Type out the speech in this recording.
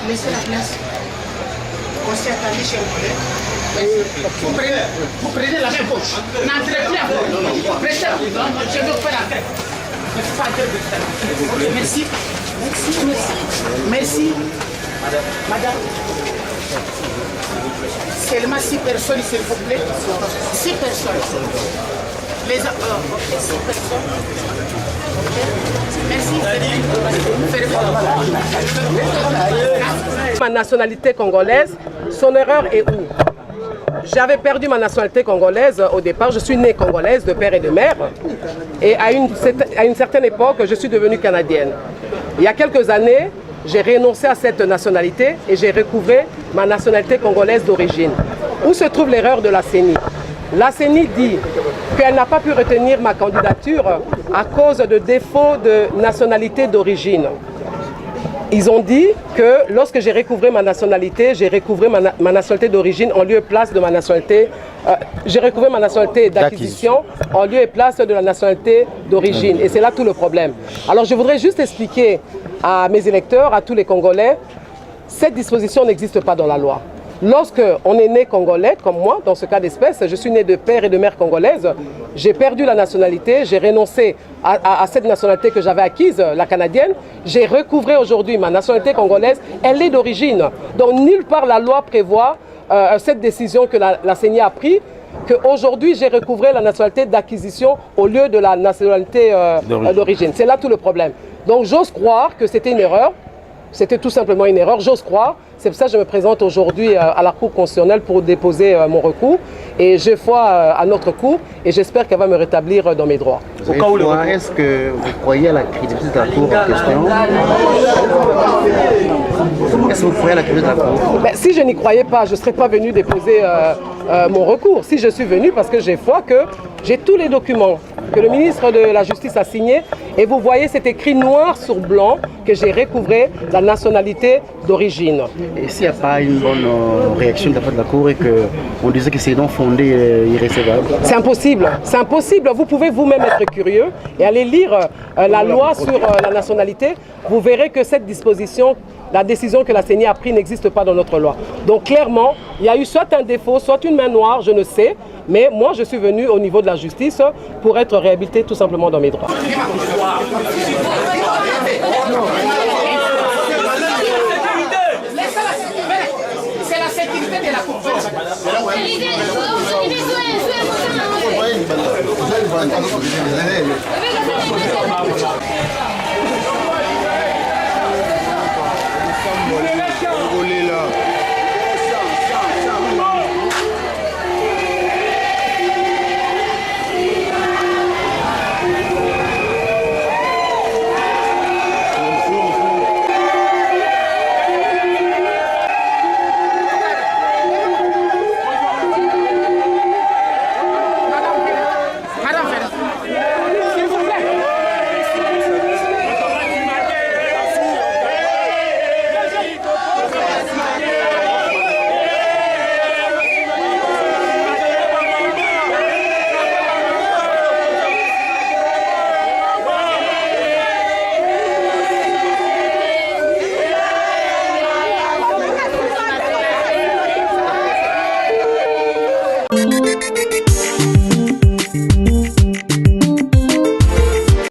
laissez la place. On s'est attendu chez le collègue. Vous prenez la main gauche. N'entrez plus à gauche. Prêtez, je veux faire la grève. Merci. Merci. Madame. Seulement 6 personnes, s'il vous plaît. 6 personnes. Les 6 personnes. Merci. Ma nationalité congolaise, son erreur est où? J'avais perdu ma nationalité congolaise au départ. Je suis née congolaise de père et de mère. Et à une certaine époque, je suis devenue canadienne. Il y a quelques années, j'ai renoncé à cette nationalité et j'ai recouvré ma nationalité congolaise d'origine. Où se trouve l'erreur de la CENI? La CENI dit qu'elle n'a pas pu retenir ma candidature à cause de défaut de nationalité d'origine. Ils ont dit que lorsque j'ai recouvré ma nationalité, j'ai recouvré ma nationalité d'origine en lieu et place de ma nationalité. J'ai recouvré ma nationalité d'acquisition en lieu et place de la nationalité d'origine. Et c'est là tout le problème. Alors je voudrais juste expliquer à mes électeurs, à tous les Congolais, cette disposition n'existe pas dans la loi. Lorsque on est né congolais, comme moi, dans ce cas d'espèce, je suis né de père et de mère congolaise, j'ai perdu la nationalité, j'ai renoncé à cette nationalité que j'avais acquise, la canadienne, j'ai recouvré aujourd'hui ma nationalité congolaise, elle est d'origine. Donc nulle part la loi prévoit cette décision que la CENI a prise, qu'aujourd'hui j'ai recouvré la nationalité d'acquisition au lieu de la nationalité d'origine. C'est là tout le problème. Donc j'ose croire que c'était une erreur. C'était tout simplement une erreur, j'ose croire. C'est pour ça que je me présente aujourd'hui à la Cour constitutionnelle pour déposer mon recours. Et je foi à notre Cour et j'espère qu'elle va me rétablir dans mes droits. Est-ce que vous croyez à la crédibilité de la Cour en question? Est-ce que vous croyez à la crédibilité de la Cour? Si je n'y croyais pas, je ne serais pas venu déposer mon recours. Si je suis venu, parce que j'ai foi que j'ai tous les documents que le ministre de la Justice a signés. Et vous voyez, c'est écrit noir sur blanc que j'ai recouvré la nationalité d'origine. Et s'il n'y a pas une bonne réaction de la part de la Cour et qu'on disait que c'est non fondé et irrécevable? C'est impossible, c'est impossible. Vous pouvez vous-même être curieux et aller lire la loi sur la nationalité. Vous verrez que cette disposition, la décision que la CENI a prise n'existe pas dans notre loi. Donc clairement, il y a eu soit un défaut, soit une main noire, je ne sais. Mais moi, je suis venu au niveau de la justice pour être réhabilité tout simplement dans mes droits. C'est la sécurité de la Cour. Vous